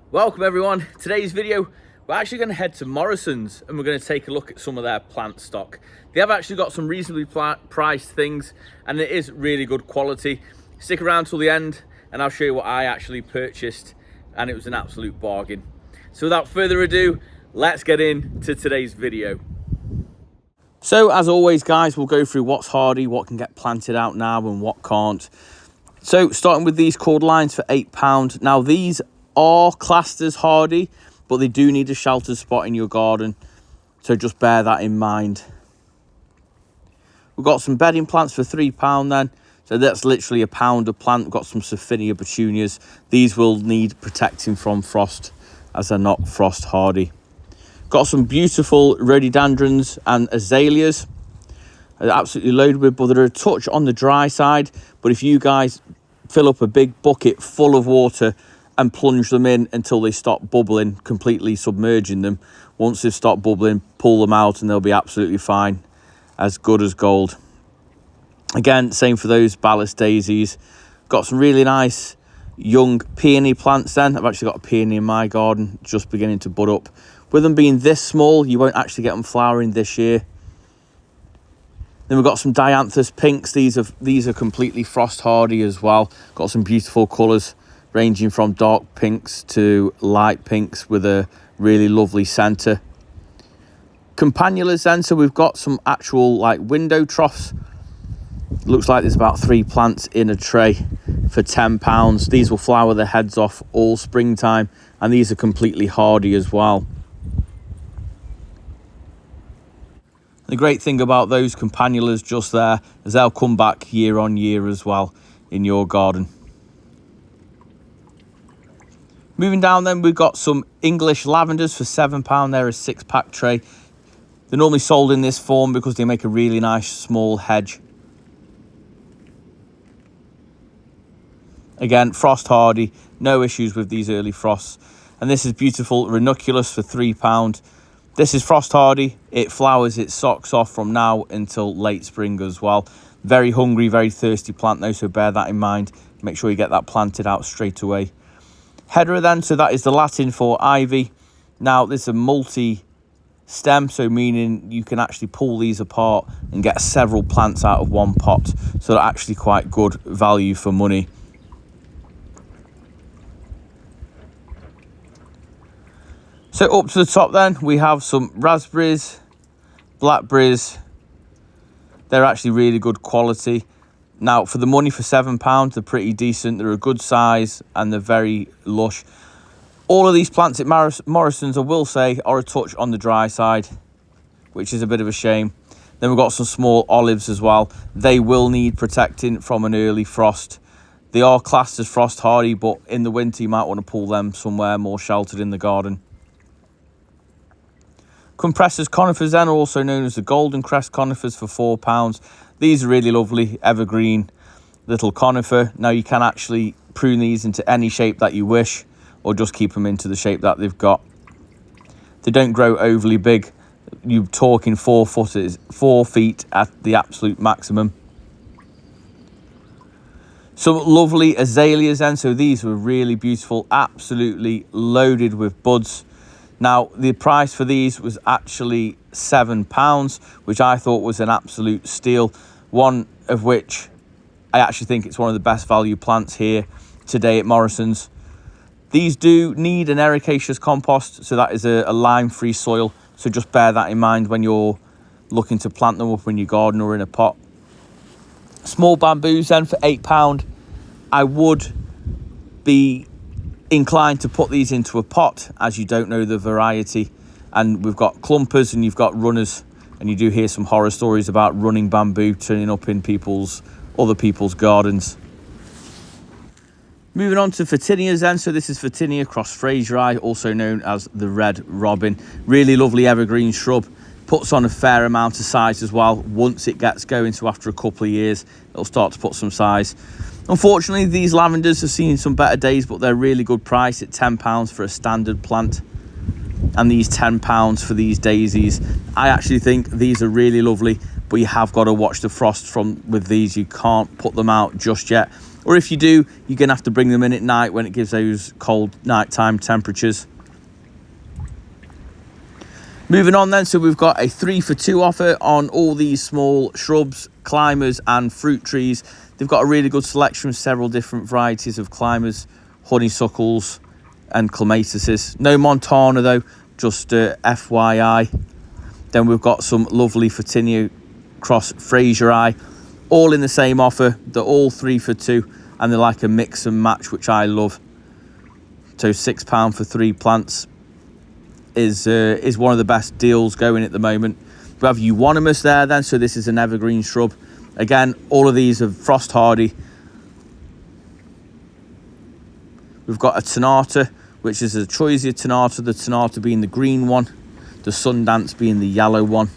Welcome everyone. Today's video, we're actually going to head to Morrisons and we're going to take a look at some of their plant stock. They have actually got some reasonably priced things and it is really good quality. Stick around till the end and I'll show you what I actually purchased, and it was an absolute bargain. So without further ado, let's get into today's video. So as always guys, we'll go through what's hardy, what can get planted out now and what can't. So starting with these cordylines for £8. Now these are classed as hardy, but they do need a sheltered spot in your garden, so just bear that in mind. We've got some bedding plants for £3 then, so that's literally a pound a plant. We've got some Sophinia petunias. These will need protecting from frost as they're not frost hardy. Got some beautiful rhododendrons and azaleas. They're absolutely loaded with, but they're a touch on the dry side. But if you guys fill up a big bucket full of water and plunge them in until they stop bubbling, completely submerging them. Once they've stopped bubbling, pull them out and they'll be absolutely fine, as good as gold. Again, same for those ballast daisies. Got some really nice young peony plants then. I've actually got a peony in my garden, just beginning to bud up. With them being this small, you won't actually get them flowering this year. Then we've got some dianthus pinks. These are completely frost hardy as well. Got some beautiful colours, ranging from dark pinks to light pinks with a really lovely centre. Campanulas then, so we've got some actual like window troughs. Looks like there's about 3 plants in a tray for £10. These will flower their heads off all springtime, and these are completely hardy as well. The great thing about those campanulas just there is they'll come back year on year as well in your garden. Moving down then, we've got some English lavenders for £7. They're a 6-pack tray. They're normally sold in this form because they make a really nice small hedge. Again, frost hardy, no issues with these early frosts. And this is beautiful ranunculus for £3. This is frost hardy. It flowers its socks off from now until late spring as well. Very hungry, very thirsty plant though, so bear that in mind. Make sure you get that planted out straight away. Hedera then, so that is the Latin for ivy. Now this is a multi-stem, so meaning you can actually pull these apart and get several plants out of one pot. So they're actually quite good value for money. So up to the top then, we have some raspberries, blackberries. They're actually really good quality. Now, for the money, for £7, they're pretty decent. They're a good size and they're very lush. All of these plants at Morrisons, I will say, are a touch on the dry side, which is a bit of a shame. Then we've got some small olives as well. They will need protecting from an early frost. They are classed as frost hardy, but in the winter, you might want to pull them somewhere more sheltered in the garden. Compressors conifers then are also known as the golden crest conifers for £4. These are really lovely, evergreen little conifer. Now you can actually prune these into any shape that you wish, or just keep them into the shape that they've got. They don't grow overly big. You're talking 4 feet at the absolute maximum. Some lovely azaleas then. So these were really beautiful, absolutely loaded with buds. Now, the price for these was actually £7, which I thought was an absolute steal. One of which I actually think it's one of the best value plants here today at Morrisons. These do need an ericaceous compost, so that is a lime-free soil. So just bear that in mind when you're looking to plant them up in your garden or in a pot. Small bamboos then for £8. I would be inclined to put these into a pot, as you don't know the variety. And we've got clumpers and you've got runners, and you do hear some horror stories about running bamboo turning up in other people's gardens. Moving on to Photinias then. So this is Photinia cross Fraseri, also known as the red robin. Really lovely evergreen shrub. Puts on a fair amount of size as well. Once it gets going, so after a couple of years, it'll start to put some size. Unfortunately, these lavenders have seen some better days, but they're really good price at £10 for a standard plant. And these £10 for these daisies. I actually think these are really lovely, but you have got to watch the frost with these. You can't put them out just yet. Or if you do, you're going to have to bring them in at night when it gives those cold nighttime temperatures. Moving on then, so we've got a 3 for 2 offer on all these small shrubs, climbers and fruit trees. They've got a really good selection of several different varieties of climbers, honeysuckles and clematises. No Montana though, just FYI. Then we've got some lovely Fortinio cross Fraser Eye, all in the same offer. They're all 3 for 2 and they're like a mix and match, which I love. So £6 for 3 plants is one of the best deals going at the moment. We have euonymus there then, so this is an evergreen shrub. Again, all of these are frost hardy. We've got a Tanata, which is a Choisia Tanata, the Tanata being the green one, the Sundance being the yellow one.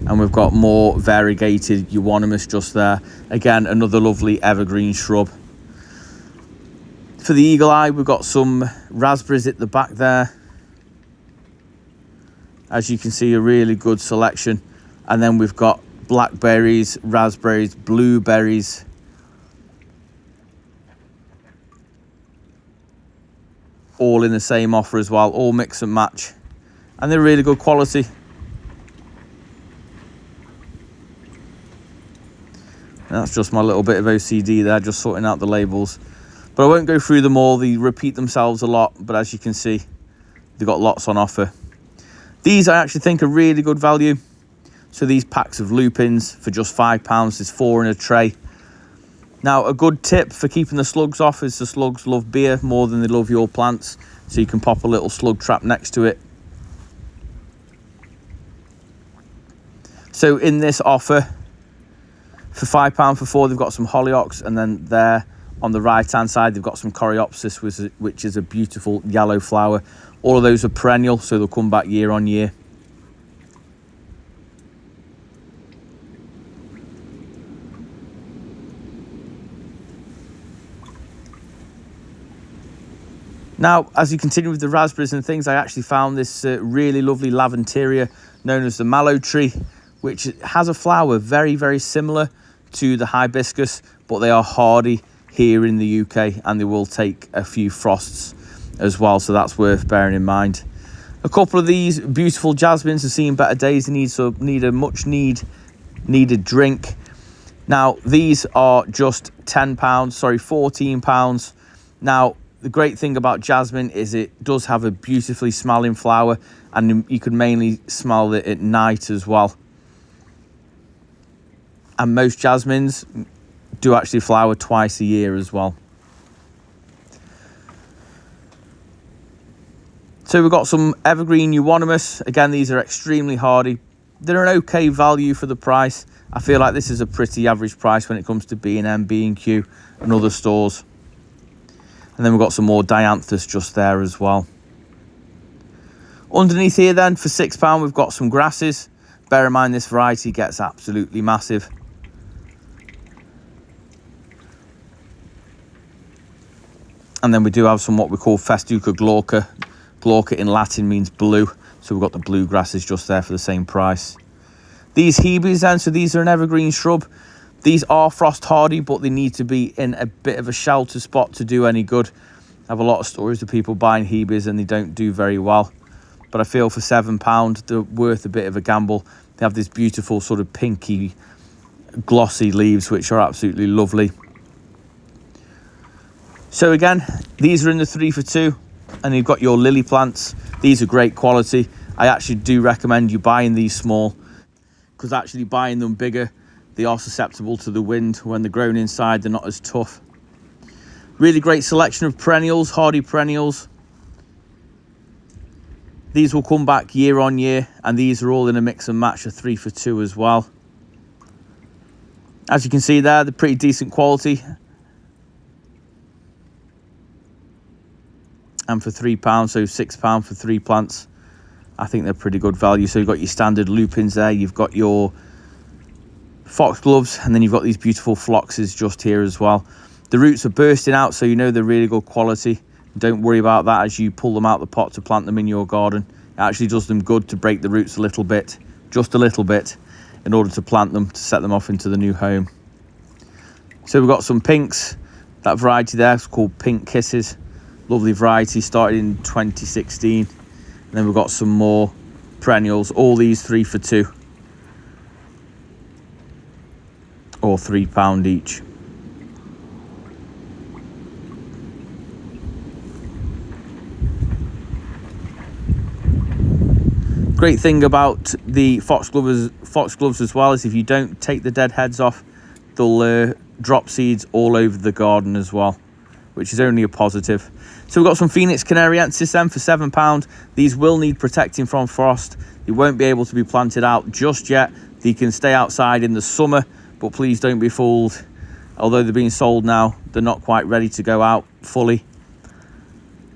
And we've got more variegated euonymus just there. Again, another lovely evergreen shrub. For the eagle eye, we've got some raspberries at the back there. As you can see, a really good selection. And then we've got blackberries, raspberries, blueberries. All in the same offer as well, all mix and match. And they're really good quality. And that's just my little bit of OCD there, just sorting out the labels. But I won't go through them all, they repeat themselves a lot, but as you can see, they've got lots on offer. These I actually think are really good value. So these packs of lupins for just £5, there's 4 in a tray. Now, a good tip for keeping the slugs off is the slugs love beer more than they love your plants. So you can pop a little slug trap next to it. So in this offer, for £5 for 4, they've got some hollyhocks, and then there on the right hand side they've got some coreopsis, which is a beautiful yellow flower. All of those are perennial, so they'll come back year on year. Now, as you continue with the raspberries and things, I actually found this really lovely Laventeria known as the mallow tree, which has a flower very, very similar to the hibiscus, but they are hardy here in the UK and they will take a few frosts as well, so that's worth bearing in mind. A couple of these beautiful jasmines are seeing better days. They need a much needed drink. Now, these are just £14. Now, the great thing about jasmine is it does have a beautifully smelling flower, and you can mainly smell it at night as well. And most jasmines do actually flower twice a year as well. So we've got some evergreen euonymus. Again, these are extremely hardy. They're an okay value for the price. I feel like this is a pretty average price when it comes to B&M, B&Q and other stores. And then we've got some more dianthus just there as well. Underneath here then, for £6, we've got some grasses. Bear in mind, this variety gets absolutely massive. And then we do have some what we call Festuca glauca. Glauca in Latin means blue. So we've got the blue grasses just there for the same price. These hebes then, so these are an evergreen shrub. These are frost hardy, but they need to be in a bit of a shelter spot to do any good. I have a lot of stories of people buying hebes and they don't do very well. But I feel for £7, they're worth a bit of a gamble. They have this beautiful sort of pinky, glossy leaves, which are absolutely lovely. So again, these are in the 3 for 2. And you've got your lily plants. These are great quality. I actually do recommend you buying these small, because actually buying them bigger, they are susceptible to the wind. When they're grown inside, they're not as tough. Really great selection of perennials, hardy perennials. These will come back year on year, and these are all in a mix and match, a 3 for 2 as well. As you can see there, they're pretty decent quality. And for £3, so £6 for 3 plants, I think they're pretty good value. So you've got your standard lupins there, you've got your foxgloves, and then you've got these beautiful phloxes just here as well. The roots are bursting out, so you know they're really good quality. Don't worry about that as you pull them out the pot to plant them in your garden. It actually does them good to break the roots a little bit, just a little bit, in order to plant them, to set them off into the new home. So we've got some pinks. That variety there is called Pink Kisses. Lovely variety, started in 2016. And then we've got some more perennials. All these 3 for £2. Or £3 each. Great thing about the foxgloves as well is if you don't take the dead heads off, they'll drop seeds all over the garden as well, which is only a positive. So we've got some Phoenix Canariensis then for £7. These will need protecting from frost. They won't be able to be planted out just yet. They can stay outside in the summer, but please don't be fooled. Although they're being sold now, they're not quite ready to go out fully.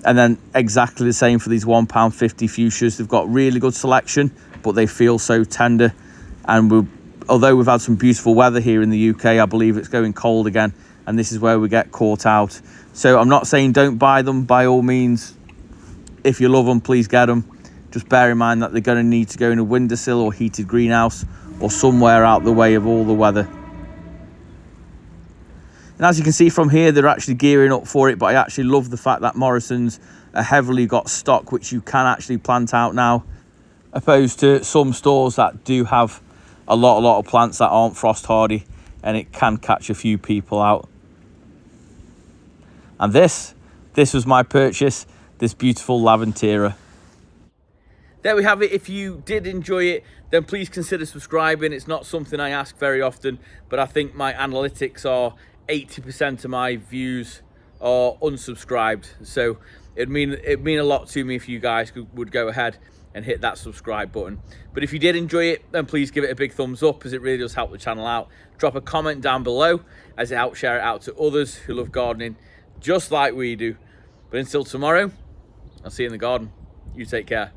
And then exactly the same for these £1.50 fuchsias. They've got really good selection, but they feel so tender. And although we've had some beautiful weather here in the UK, I believe it's going cold again, and this is where we get caught out. So I'm not saying don't buy them, by all means. If you love them, please get them. Just bear in mind that they're going to need to go in a windowsill or heated greenhouse or somewhere out the way of all the weather. And as you can see from here, they're actually gearing up for it, but I actually love the fact that Morrisons are heavily got stock, which you can actually plant out now, opposed to some stores that do have a lot of plants that aren't frost hardy, and it can catch a few people out. And this was my purchase, this beautiful Lavender. There we have it. If you did enjoy it, then please consider subscribing. It's not something I ask very often, but I think my analytics are 80% of my views are unsubscribed, so it'd mean a lot to me if you guys would go ahead and hit that subscribe button. But if you did enjoy it, then please give it a big thumbs up, as it really does help the channel out. Drop a comment down below, as it helps share it out to others who love gardening just like we do. But until tomorrow, I'll see you in the garden. You take care.